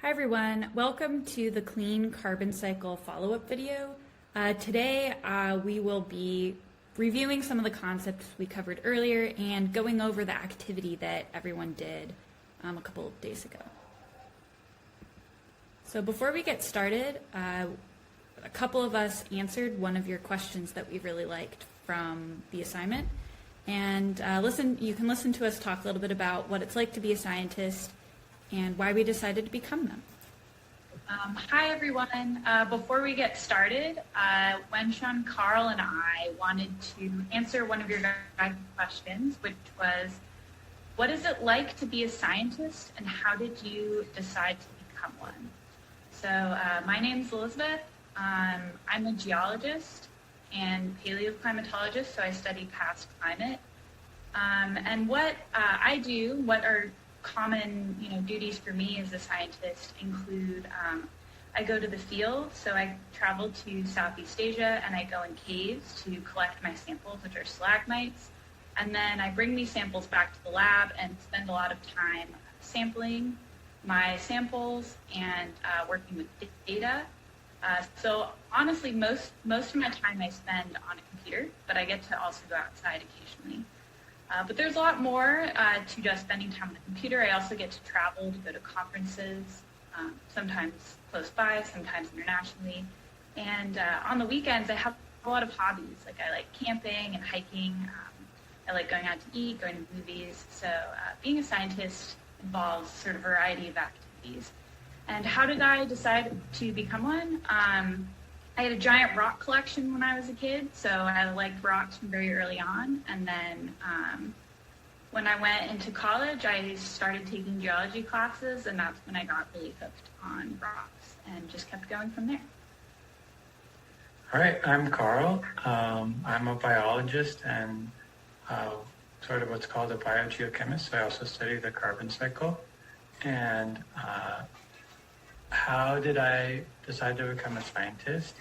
Hi everyone, welcome to the Clean Carbon Cycle follow-up video. Today we will be reviewing some of the concepts we covered earlier and going over the activity that everyone did a couple of days ago. So before we get started, a couple of us answered one of your questions that we really liked from the assignment. And you can listen to us talk a little bit about what it's like to be a scientist and why we decided to become them. Hi everyone. Before we get started, Wenshan, Carl, and I wanted to answer one of your guys' questions, which was, what is it like to be a scientist and how did you decide to become one? So my name's Elizabeth. I'm a geologist and paleoclimatologist, so I study past climate. And what I do, what are common duties for me as a scientist include I go to the field, so I travel to Southeast Asia and I go in caves to collect my samples, which are stalagmites, and then I bring these samples back to the lab and spend a lot of time sampling my samples and working with data. So honestly, most of my time I spend on a computer, but I get to also go outside occasionally. But there's a lot more to just spending time on the computer. I also get to travel to go to conferences, sometimes close by, sometimes internationally. And on the weekends, I have a lot of hobbies. Like I like camping and hiking. I like going out to eat, going to movies. So being a scientist involves sort of a variety of activities. And how did I decide to become one? I had a giant rock collection when I was a kid, so I liked rocks from very early on. And then when I went into college, I started taking geology classes, and that's when I got really hooked on rocks and just kept going from there. All right, I'm Carl. I'm a biologist and sort of what's called a biogeochemist. So I also study the carbon cycle. And how did I decide to become a scientist?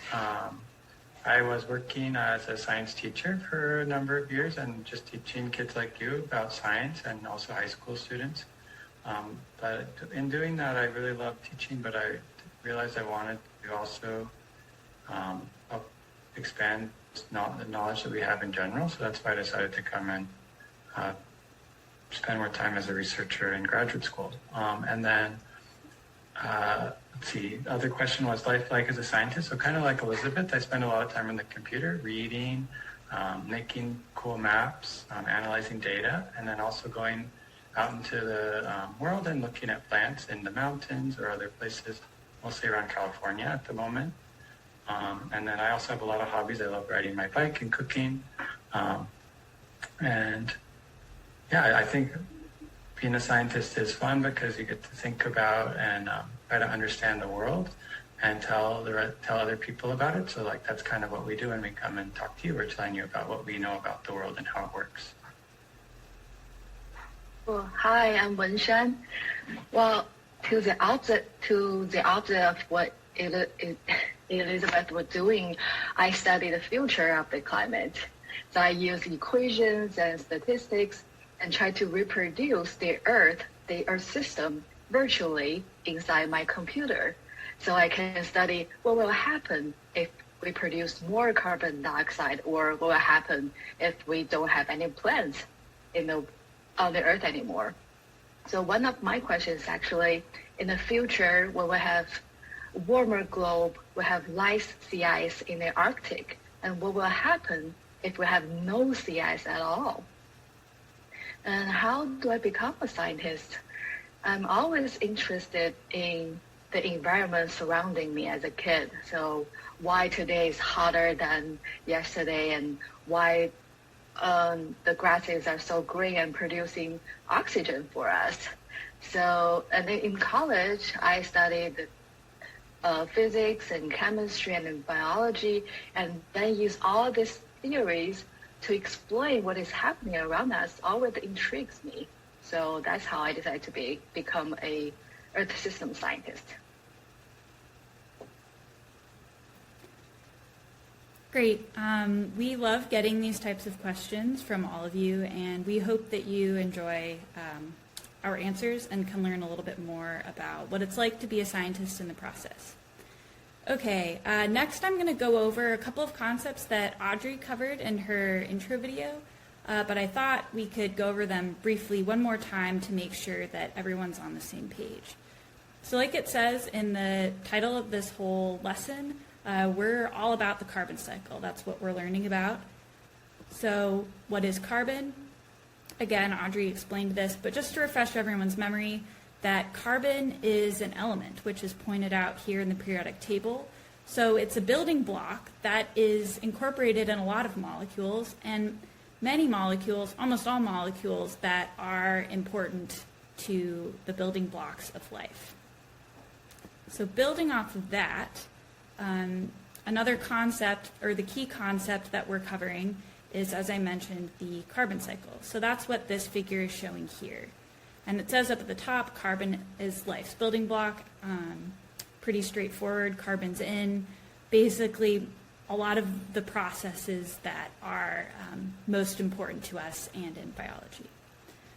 I was working as a science teacher for a number of years and just teaching kids like you about science and also high school students. But in doing that, I really loved teaching, but I realized I wanted to also expand the knowledge that we have in general. So that's why I decided to come and spend more time as a researcher in graduate school. And then let's see, the other question was life like as a scientist. So kind of like Elizabeth, I spend a lot of time on the computer reading, making cool maps, analyzing data, and then also going out into the world and looking at plants in the mountains or other places, mostly around California at the moment. And then I also have a lot of hobbies. I love riding my bike and cooking. And yeah, I think being a scientist is fun because you get to think about and try to understand the world and tell other people about it. So like that's kind of what we do when we come and talk to you. We're telling you about what we know about the world and how it works. Well, hi, I'm Wenshan. Well, to the opposite of what Elizabeth was doing, I study the future of the climate. So I use equations and statistics and try to reproduce the Earth system virtually inside my computer. So I can study what will happen if we produce more carbon dioxide, or what will happen if we don't have any plants on the Earth anymore. So one of my questions actually, in the future, when we have warmer globe, we have less sea ice in the Arctic, and what will happen if we have no sea ice at all? And how do I become a scientist? I'm always interested in the environment surrounding me as a kid. So why today is hotter than yesterday, and why the grasses are so green and producing oxygen for us. So, and then in college, I studied physics and chemistry and biology, and then use all these theories to explain what is happening around us. Always intrigues me. So that's how I decided to become a Earth system scientist. Great. We love getting these types of questions from all of you, and we hope that you enjoy our answers and can learn a little bit more about what it's like to be a scientist in the process. Okay, next I'm going to go over a couple of concepts that Audrey covered in her intro video, but I thought we could go over them briefly one more time to make sure that everyone's on the same page. So like it says in the title of this whole lesson, we're all about the carbon cycle. That's what we're learning about. So what is carbon? Again, Audrey explained this, but just to refresh everyone's memory, that carbon is an element, which is pointed out here in the periodic table. So it's a building block that is incorporated in a lot of molecules, and many molecules, almost all molecules, that are important to the building blocks of life. So building off of that, another concept, or the key concept that we're covering is, as I mentioned, the carbon cycle. So that's what this figure is showing here. And it says up at the top, carbon is life's building block. Pretty straightforward. Carbon's in basically a lot of the processes that are most important to us and in biology.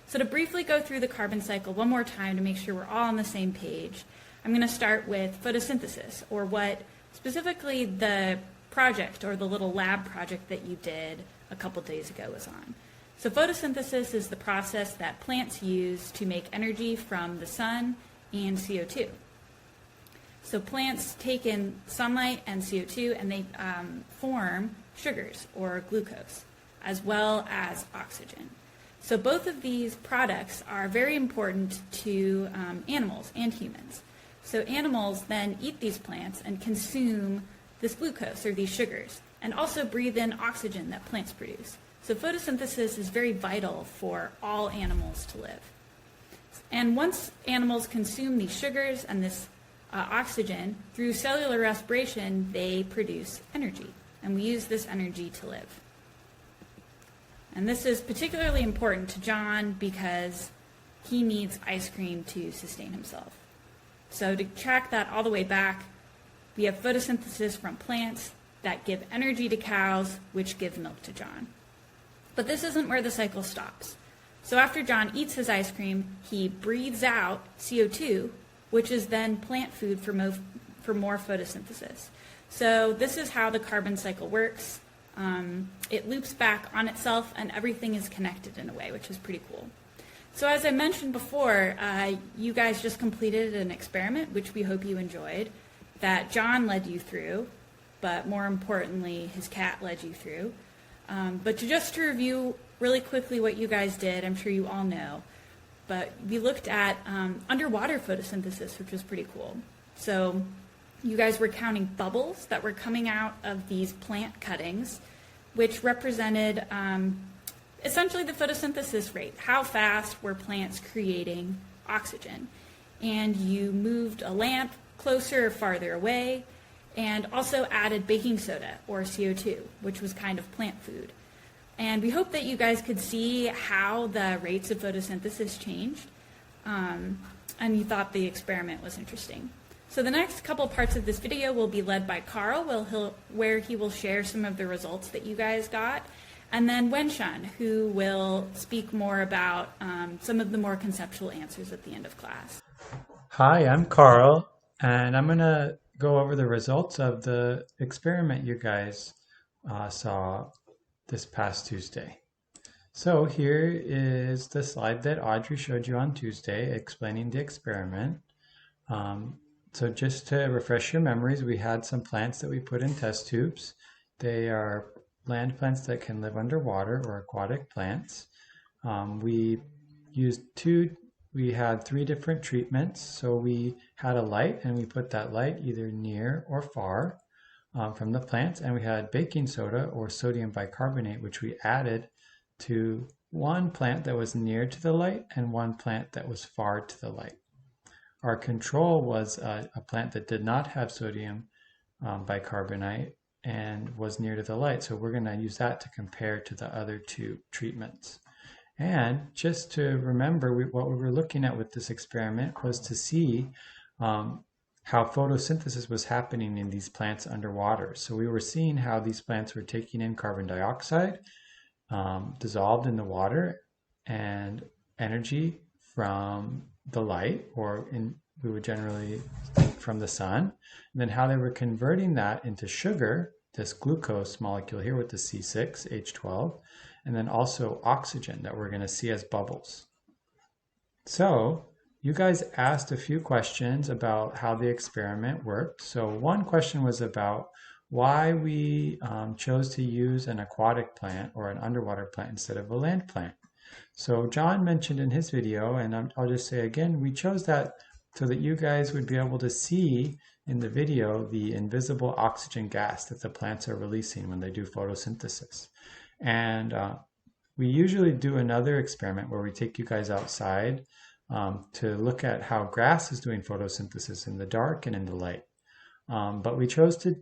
So to briefly go through the carbon cycle one more time to make sure we're all on the same page, I'm going to start with photosynthesis, or what specifically the project or the little lab project that you did a couple days ago was on. So photosynthesis is the process that plants use to make energy from the sun and CO2. So plants take in sunlight and CO2 and they form sugars or glucose, as well as oxygen. So both of these products are very important to animals and humans. So animals then eat these plants and consume this glucose or these sugars, and also breathe in oxygen that plants produce. So photosynthesis is very vital for all animals to live. And once animals consume these sugars and this oxygen, through cellular respiration, they produce energy. And we use this energy to live. And this is particularly important to John because he needs ice cream to sustain himself. So to track that all the way back, we have photosynthesis from plants that give energy to cows, which give milk to John. But this isn't where the cycle stops. So after John eats his ice cream, he breathes out CO2, which is then plant food for more photosynthesis. So this is how the carbon cycle works. It loops back on itself, and everything is connected in a way, which is pretty cool. So as I mentioned before, you guys just completed an experiment, which we hope you enjoyed, that John led you through, but more importantly, his cat led you through. But just to review really quickly what you guys did, I'm sure you all know, but we looked at underwater photosynthesis, which was pretty cool. So you guys were counting bubbles that were coming out of these plant cuttings, which represented essentially the photosynthesis rate. How fast were plants creating oxygen? And you moved a lamp closer or farther away, and also added baking soda or CO2, which was kind of plant food. And we hope that you guys could see how the rates of photosynthesis changed, and you thought the experiment was interesting. So the next couple parts of this video will be led by Carl, where he will share some of the results that you guys got, and then Wenshan, who will speak more about some of the more conceptual answers at the end of class. Hi, I'm Carl, and I'm going to go over the results of the experiment you guys saw this past Tuesday. So here is the slide that Audrey showed you on Tuesday explaining the experiment. So just to refresh your memories, we had some plants that we put in test tubes. They are land plants that can live underwater, or aquatic plants. We had 3 different treatments. So we had a light, and we put that light either near or far from the plants, and we had baking soda or sodium bicarbonate, which we added to one plant that was near to the light and one plant that was far to the light. Our control was a plant that did not have sodium bicarbonate and was near to the light, so we're going to use that to compare to the other 2 treatments. And just to remember, what we were looking at with this experiment was to see how photosynthesis was happening in these plants underwater. So we were seeing how these plants were taking in carbon dioxide dissolved in the water and energy from the light, we would generally from the sun, and then how they were converting that into sugar, this glucose molecule here with the C6H12, and then also oxygen that we're going to see as bubbles. So you guys asked a few questions about how the experiment worked. So one question was about why we chose to use an aquatic plant or an underwater plant instead of a land plant. So John mentioned in his video, and I'll just say again, we chose that so that you guys would be able to see in the video the invisible oxygen gas that the plants are releasing when they do photosynthesis. And we usually do another experiment where we take you guys outside to look at how grass is doing photosynthesis in the dark and in the light. But we chose to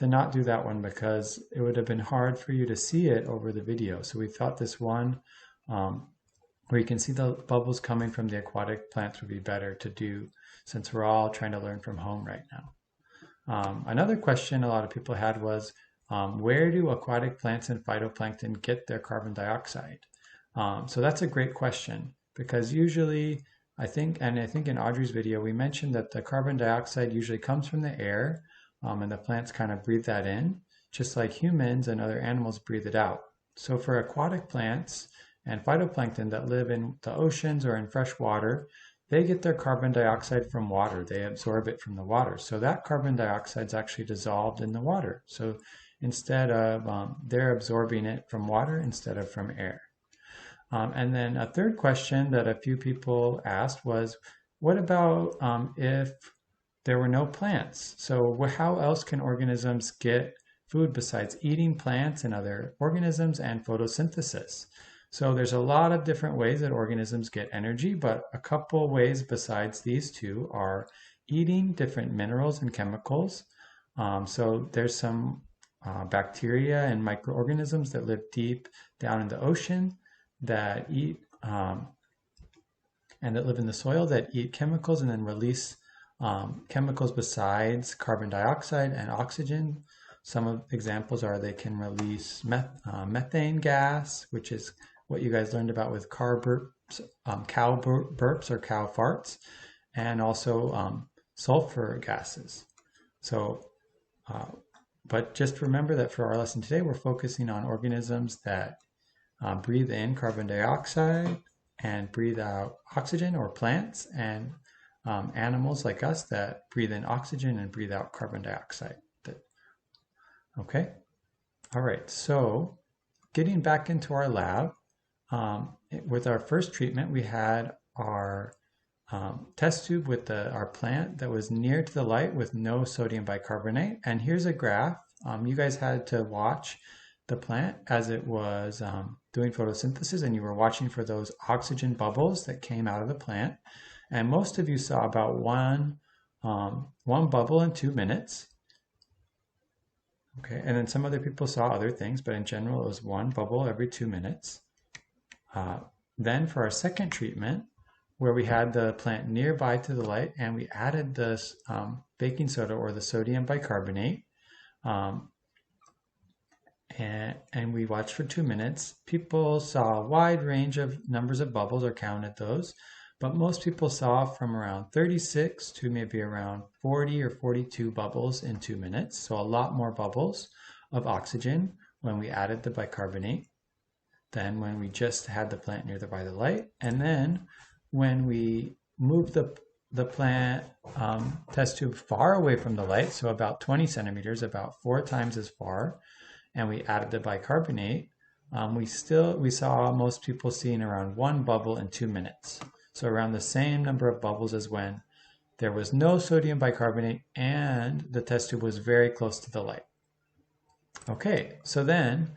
not do that one because it would have been hard for you to see it over the video. So we thought this one where you can see the bubbles coming from the aquatic plants would be better to do since we're all trying to learn from home right now. Another question a lot of people had was, where do aquatic plants and phytoplankton get their carbon dioxide? So that's a great question because usually I think in Audrey's video we mentioned that the carbon dioxide usually comes from the air and the plants kind of breathe that in, just like humans and other animals breathe it out. So for aquatic plants and phytoplankton that live in the oceans or in fresh water, they get their carbon dioxide from water. They absorb it from the water. So that carbon dioxide is actually dissolved in the water. So instead of, they're absorbing it from water instead of from air. And then a third question that a few people asked was, what about if there were no plants? So how else can organisms get food besides eating plants and other organisms and photosynthesis? So there's a lot of different ways that organisms get energy, but a couple ways besides these two are eating different minerals and chemicals. So there's some bacteria and microorganisms that live deep down in the ocean that eat and that live in the soil that eat chemicals and then release chemicals besides carbon dioxide and oxygen. Some of examples are they can release methane gas, which is what you guys learned about with cow burps or cow farts, and also sulfur gases. So, but just remember that for our lesson today, we're focusing on organisms that breathe in carbon dioxide and breathe out oxygen, or plants, and animals like us that breathe in oxygen and breathe out carbon dioxide. Okay? All right, so getting back into our lab, with our first treatment, we had our test tube with our plant that was near to the light with no sodium bicarbonate. And here's a graph. You guys had to watch the plant as it was doing photosynthesis, and you were watching for those oxygen bubbles that came out of the plant. And most of you saw about one bubble in 2 minutes. Okay, and then some other people saw other things, but in general, it was one bubble every 2 minutes. Then for our second treatment, where we had the plant nearby to the light and we added this baking soda or the sodium bicarbonate, and we watched for 2 minutes, people saw a wide range of numbers of bubbles or counted those, but most people saw from around 36 to maybe around 40 or 42 bubbles in 2 minutes. So a lot more bubbles of oxygen when we added the bicarbonate than when we just had the plant by the light. And then when we moved the plant test tube far away from the light, so about 20 centimeters, about 4 times as far, and we added the bicarbonate, we saw most people seeing around 1 bubble in 2 minutes. So around the same number of bubbles as when there was no sodium bicarbonate and the test tube was very close to the light. Okay, so then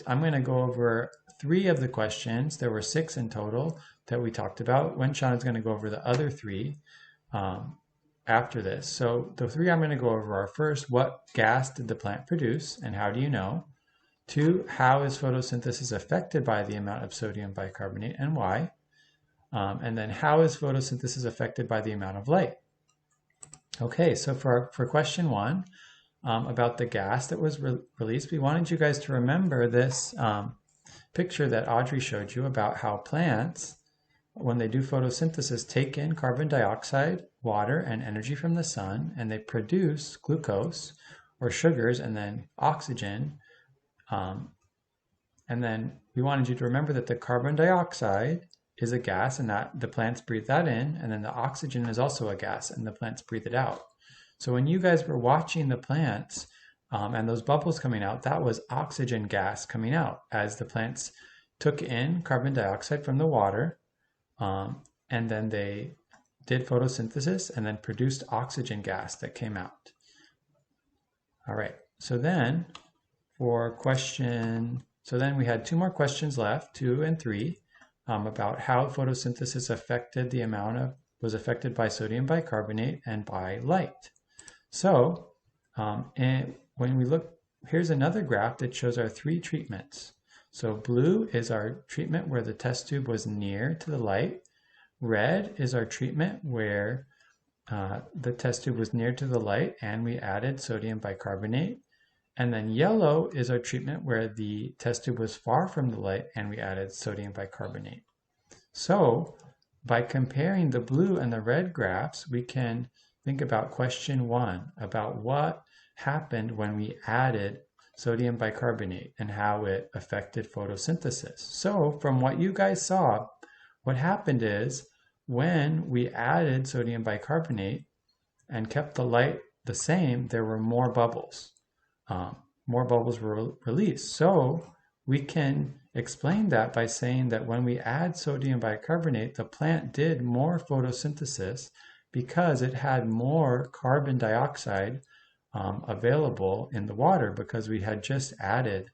I'm going to go over 3 of the questions. There were 6 in total that we talked about. Wenshan is going to go over the other 3 after this. So the 3 I'm going to go over are: first, what gas did the plant produce and how do you know? 2, how is photosynthesis affected by the amount of sodium bicarbonate and why? And then how is photosynthesis affected by the amount of light? Okay, so for question 1, about the gas that was released, we wanted you guys to remember this picture that Audrey showed you about how plants when they do photosynthesis, take in carbon dioxide, water, and energy from the sun, and they produce glucose or sugars and then oxygen. And then we wanted you to remember that the carbon dioxide is a gas and that the plants breathe that in, and then the oxygen is also a gas and the plants breathe it out. So when you guys were watching the plants and those bubbles coming out, that was oxygen gas coming out as the plants took in carbon dioxide from the water, and then they did photosynthesis and then produced oxygen gas that came out. All right, so then we had 2 more questions left, 2 and 3, about how photosynthesis was affected by sodium bicarbonate and by light. So, and when we look, here's another graph that shows our 3 treatments. So blue is our treatment where the test tube was near to the light. Red is our treatment where the test tube was near to the light and we added sodium bicarbonate. And then yellow is our treatment where the test tube was far from the light and we added sodium bicarbonate. So by comparing the blue and the red graphs, we can think about question 1, about what happened when we added sodium bicarbonate and how it affected photosynthesis. So from what you guys saw, what happened is when we added sodium bicarbonate and kept the light the same, there were more bubbles. More bubbles were released. So we can explain that by saying that when we add sodium bicarbonate, the plant did more photosynthesis because it had more carbon dioxide available in the water, because we had just added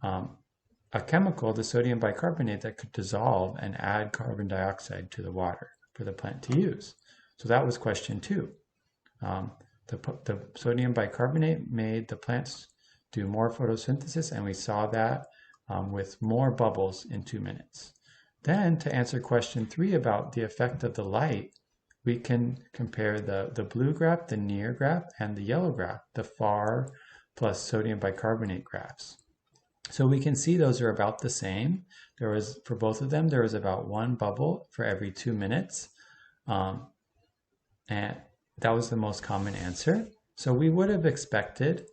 a chemical, the sodium bicarbonate, that could dissolve and add carbon dioxide to the water for the plant to use. So that was question 2. The sodium bicarbonate made the plants do more photosynthesis, and we saw that with more bubbles in 2 minutes. Then to answer question 3 about the effect of the light, we can compare the blue graph, the near graph, and the yellow graph, the far plus sodium bicarbonate graphs. So we can see those are about the same. For both of them, there was about 1 bubble for every 2 minutes. And that was the most common answer. So we would have expected,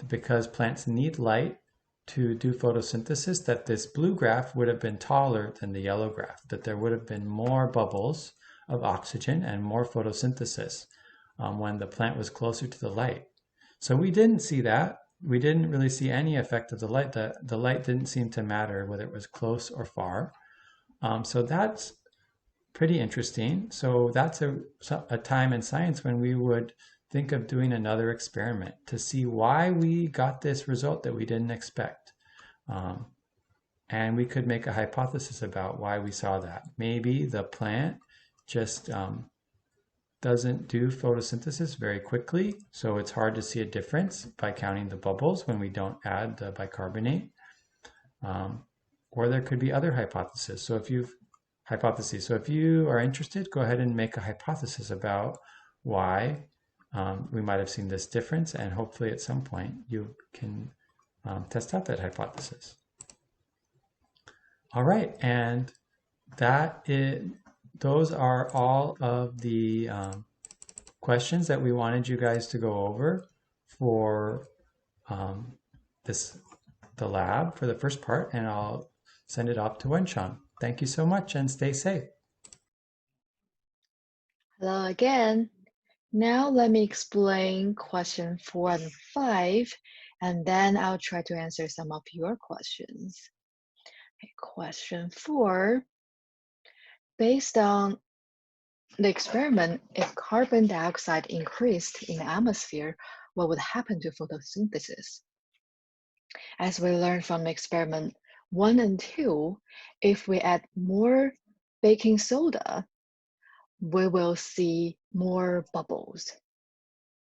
because plants need light to do photosynthesis, that this blue graph would have been taller than the yellow graph, that there would have been more bubbles of oxygen and more photosynthesis when the plant was closer to the light. So we didn't see that. We didn't really see any effect of the light. The light didn't seem to matter whether it was close or far. So that's pretty interesting. So that's a time in science when we would think of doing another experiment to see why we got this result that we didn't expect. And we could make a hypothesis about why we saw that. Maybe the plant just doesn't do photosynthesis very quickly, so it's hard to see a difference by counting the bubbles when we don't add the bicarbonate. Or there could be other hypotheses. So if you are interested, go ahead and make a hypothesis about why we might have seen this difference, and hopefully at some point you can test out that hypothesis. All right, and those are all of the questions that we wanted you guys to go over for the lab for the first part, and I'll send it off to Wenshan. Thank you so much and stay safe. Hello again. Now let me explain question 4 and 5, and then I'll try to answer some of your questions. Okay, question 4. Based on the experiment, if carbon dioxide increased in the atmosphere, what would happen to photosynthesis? As we learned from experiment 1 and 2, if we add more baking soda, we will see more bubbles.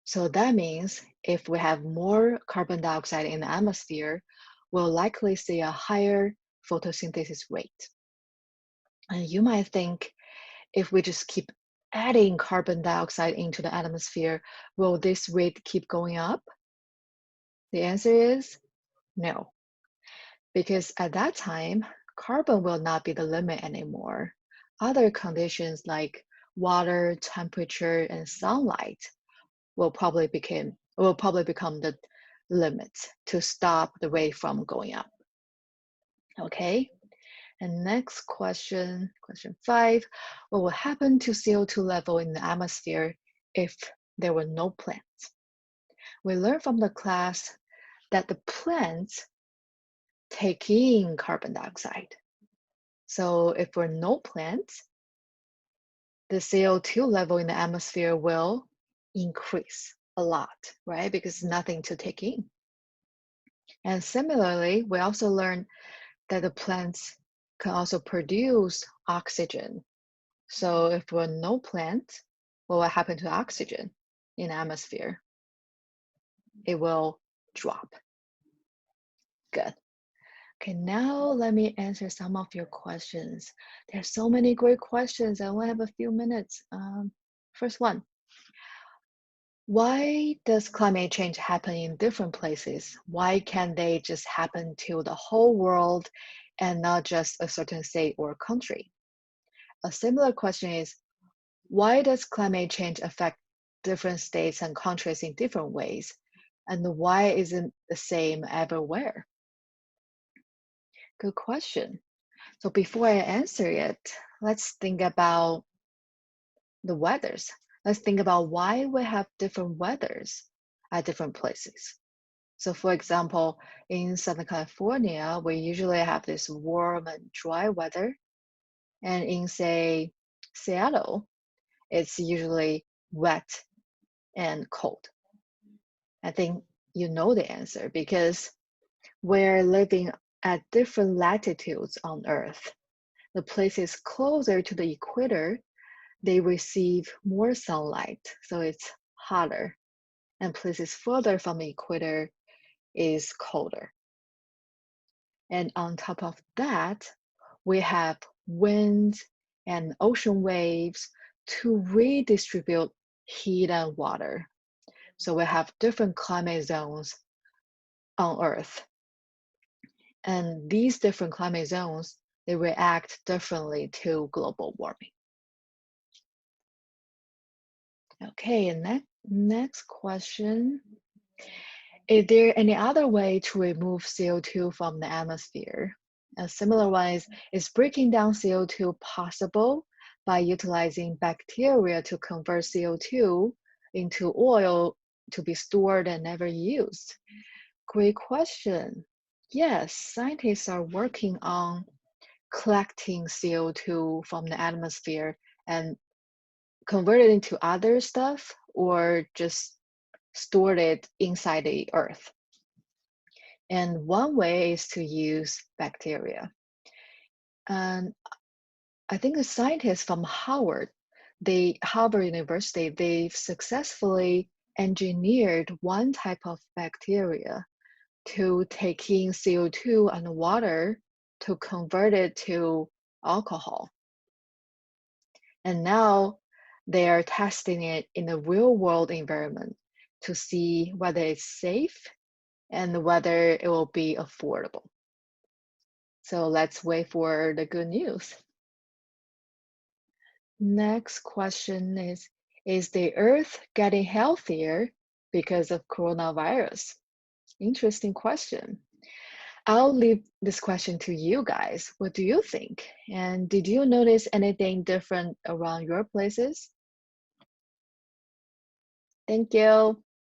So that means if we have more carbon dioxide in the atmosphere, we'll likely see a higher photosynthesis rate. And you might think, if we just keep adding carbon dioxide into the atmosphere, will this rate keep going up? The answer is no, because at that time, carbon will not be the limit anymore. other conditions like water, temperature, and sunlight will probably become the limit to stop the rate from going up. Okay, and next question 5. What will happen to CO2 level in the atmosphere if there were no plants? We learned from the class that the plants take in carbon dioxide. So if there were no plants, the CO2 level in the atmosphere will increase a lot, right? Because nothing to take in. And similarly, we also learned that the plants can also produce oxygen. So if there were no plants, what will happen to oxygen in the atmosphere? It will drop. Good. Okay, now let me answer some of your questions. There's so many great questions. I only have a few minutes. First one, why does climate change happen in different places? Why can't they just happen to the whole world and not just a certain state or country? A similar question is, why does climate change affect different states and countries in different ways? And why isn't the same everywhere? Good question. So before I answer it, let's think about the weathers. Let's think about why we have different weathers at different places. So for example, in Southern California, we usually have this warm and dry weather. And in, say, Seattle, it's usually wet and cold. I think you know the answer because we're living at different latitudes on Earth. The places closer to the equator, they receive more sunlight, so it's hotter. And places further from the equator is colder. And on top of that, we have winds and ocean waves to redistribute heat and water. So we have different climate zones on Earth. And these different climate zones, they react differently to global warming. Okay, and next question. Is there any other way to remove CO2 from the atmosphere? Similar-wise, is breaking down CO2 possible by utilizing bacteria to convert CO2 into oil to be stored and never used? Great question. Yes, scientists are working on collecting CO2 from the atmosphere and convert it into other stuff or just stored it inside the earth. And one way is to use bacteria. And I think the scientists from Harvard University, they've successfully engineered one type of bacteria to take in CO2 and water to convert it to alcohol. And now they are testing it in a real world environment to see whether it's safe and whether it will be affordable. So let's wait for the good news. Next question is the Earth getting healthier because of coronavirus? Interesting question. I'll leave this question to you guys. What do you think? And did you notice anything different around your places? Thank you.